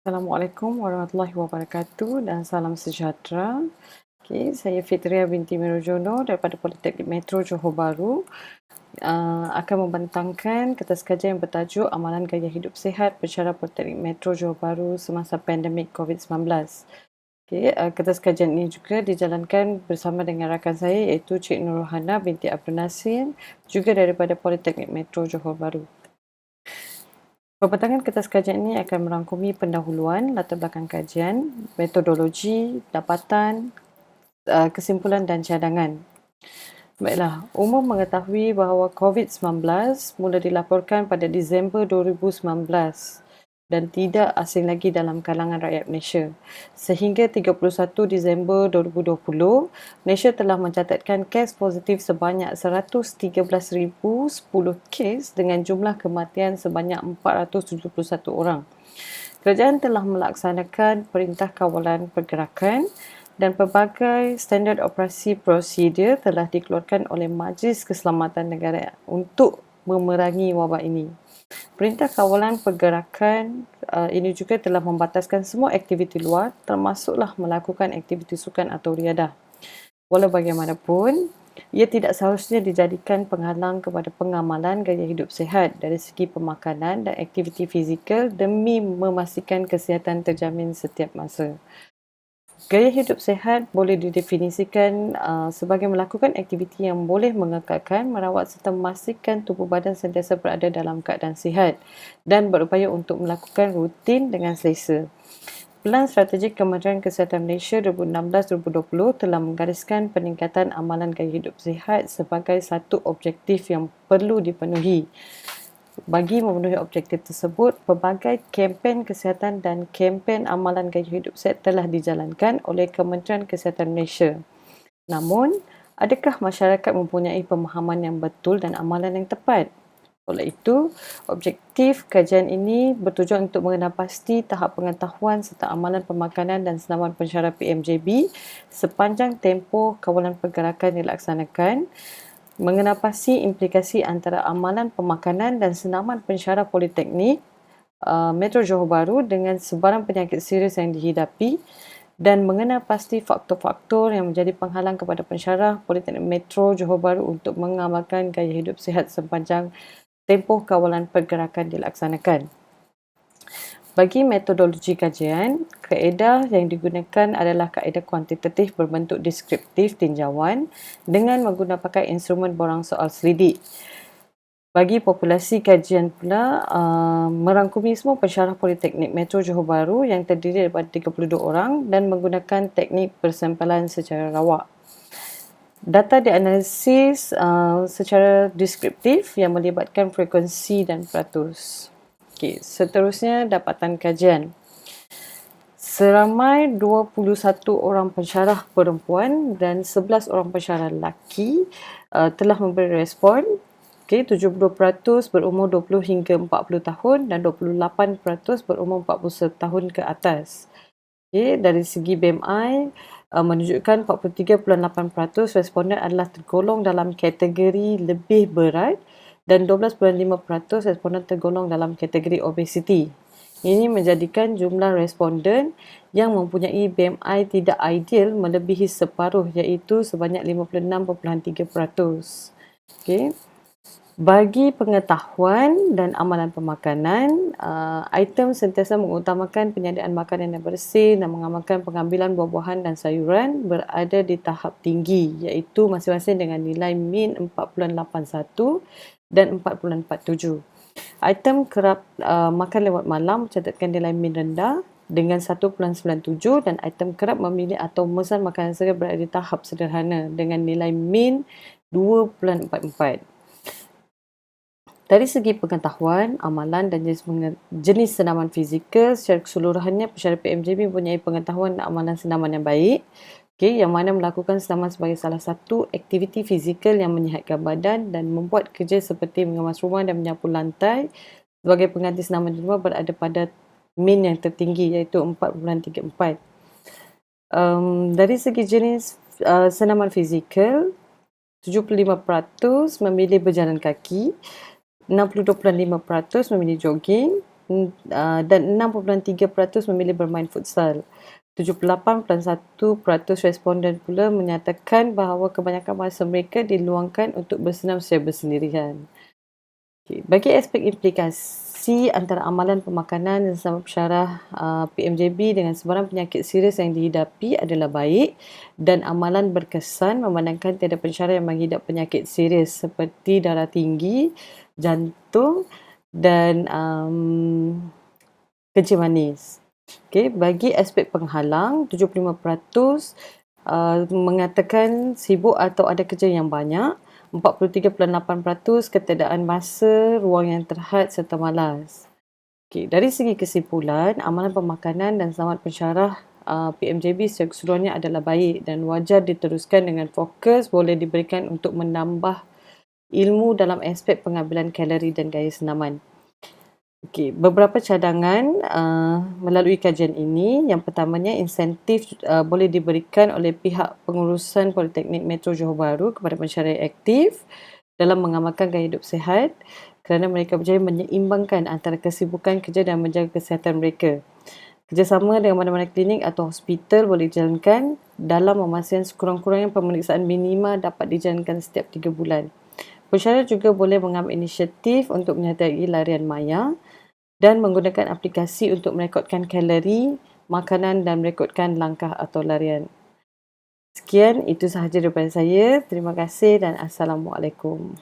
Assalamualaikum warahmatullahi wabarakatuh dan salam sejahtera. Saya Fitria binti Mirojono daripada Politeknik Metro Johor Bahru akan membentangkan kertas kajian yang bertajuk Amalan Gaya Hidup Sihat bercara Politeknik Metro Johor Bahru semasa pandemik COVID-19. Kertas kajian ini juga dijalankan bersama dengan rakan saya iaitu Cik Nurhana binti Abdul Nasir juga daripada Politeknik Metro Johor Bahru. Pembentangan kertas kajian ini akan merangkumi pendahuluan, latar belakang kajian, metodologi, dapatan, kesimpulan dan cadangan. Baiklah, umum mengetahui bahawa COVID-19 mula dilaporkan pada Disember 2019 dan tidak asing lagi dalam kalangan rakyat Malaysia. Sehingga 31 Disember 2020, Malaysia telah mencatatkan kes positif sebanyak 113,010 kes dengan jumlah kematian sebanyak 471 orang. Kerajaan telah melaksanakan Perintah Kawalan Pergerakan dan pelbagai standard operasi prosedur telah dikeluarkan oleh Majlis Keselamatan Negara untuk memerangi wabak ini. Perintah Kawalan Pergerakan ini juga telah membataskan semua aktiviti luar termasuklah melakukan aktiviti sukan atau riadah. Walau bagaimanapun, ia tidak seharusnya dijadikan penghalang kepada pengamalan gaya hidup sihat dari segi pemakanan dan aktiviti fizikal demi memastikan kesihatan terjamin setiap masa. Gaya hidup sihat boleh didefinisikan sebagai melakukan aktiviti yang boleh mengekalkan, merawat serta memastikan tubuh badan sentiasa berada dalam keadaan sihat dan berupaya untuk melakukan rutin dengan selesa. Pelan Strategik Kementerian Kesihatan Malaysia 2016-2020 telah menggariskan peningkatan amalan gaya hidup sihat sebagai satu objektif yang perlu dipenuhi. Bagi memenuhi objektif tersebut, pelbagai kempen kesihatan dan kempen amalan gaya hidup sihat telah dijalankan oleh Kementerian Kesihatan Malaysia. Namun, adakah masyarakat mempunyai pemahaman yang betul dan amalan yang tepat? Oleh itu, objektif kajian ini bertujuan untuk mengenal pasti tahap pengetahuan serta amalan pemakanan dan senaman pensyarah PMJB sepanjang tempoh kawalan pergerakan dilaksanakan, mengenal pasti implikasi antara amalan pemakanan dan senaman pensyarah Politeknik Metro Johor Bahru dengan sebarang penyakit serius yang dihidapi dan mengenal pasti faktor-faktor yang menjadi penghalang kepada pensyarah Politeknik Metro Johor Bahru untuk mengamalkan gaya hidup sihat sepanjang tempoh kawalan pergerakan dilaksanakan. Bagi metodologi kajian, kaedah yang digunakan adalah kaedah kuantitatif berbentuk deskriptif tinjauan dengan menggunakan instrumen borang soal selidik. Bagi populasi kajian pula, merangkumi semua pensyarah Politeknik Metro Johor Bahru yang terdiri daripada 32 orang dan menggunakan teknik persampalan secara rawak. Data dianalisis secara deskriptif yang melibatkan frekuensi dan peratus. Seterusnya, dapatan kajian. Seramai 21 orang pensyarah perempuan dan 11 orang pensyarah lelaki telah memberi respon. 72% berumur 20 hingga 40 tahun dan 28% berumur 41 tahun ke atas. Dari segi BMI, menunjukkan 43.8% responden adalah tergolong dalam kategori lebih berat dan 12.5% responden tergolong dalam kategori obesiti. Ini menjadikan jumlah responden yang mempunyai BMI tidak ideal melebihi separuh iaitu sebanyak 56.3%. Bagi pengetahuan dan amalan pemakanan, item sentiasa mengutamakan penyediaan makanan yang bersih dan mengamalkan pengambilan buah-buahan dan sayuran berada di tahap tinggi iaitu masing-masing dengan nilai min 4.81 dan 4.47. Item kerap makan lewat malam mencatatkan nilai min rendah dengan 1.97 dan item kerap memilih atau memesan makanan segera berada di tahap sederhana dengan nilai min 2.44. Dari segi pengetahuan, amalan dan jenis senaman fizikal secara keseluruhannya, pensyarah PMJB mempunyai pengetahuan dan amalan senaman yang baik, yang mana melakukan senaman sebagai salah satu aktiviti fizikal yang menyihatkan badan dan membuat kerja seperti mengemas rumah dan menyapu lantai sebagai pengganti senaman di rumah berada pada min yang tertinggi iaitu 4.34. Dari segi jenis senaman fizikal, 75% memilih berjalan kaki, 62.5% memilih jogging, dan 6.3% memilih bermain futsal. 78.1% responden pula menyatakan bahawa kebanyakan masa mereka diluangkan untuk bersenam secara bersendirian. Okay. Bagi aspek implikasi antara amalan pemakanan dan selamat pensyarah PMJB dengan sebarang penyakit serius yang dihidapi adalah baik, dan amalan berkesan memandangkan tiada pensyarah yang menghidap penyakit serius seperti darah tinggi, jantung dan kencing manis. Okay. Bagi aspek penghalang, 75% mengatakan sibuk atau ada kerja yang banyak. 43.8% ketiadaan masa, ruang yang terhad serta malas. Okay, dari segi kesimpulan, amalan pemakanan dan selamat pensyarah PMJB secara keseluruhannya adalah baik dan wajar diteruskan dengan fokus boleh diberikan untuk menambah ilmu dalam aspek pengambilan kalori dan gaya senaman. Okay, beberapa cadangan melalui kajian ini. Yang pertamanya, insentif boleh diberikan oleh pihak pengurusan Politeknik Metro Johor Bahru kepada pensyarah aktif dalam mengamalkan gaya hidup sihat kerana mereka berjaya menyeimbangkan antara kesibukan kerja dan menjaga kesihatan mereka. Kerjasama dengan mana-mana klinik atau hospital boleh dijalankan dalam memastikan sekurang-kurangnya pemeriksaan minima dapat dijalankan setiap 3 bulan. Pensyarah juga boleh mengambil inisiatif untuk menyertai larian maya dan menggunakan aplikasi untuk merekodkan kalori, makanan dan merekodkan langkah atau larian. Sekian, itu sahaja daripada saya. Terima kasih dan Assalamualaikum.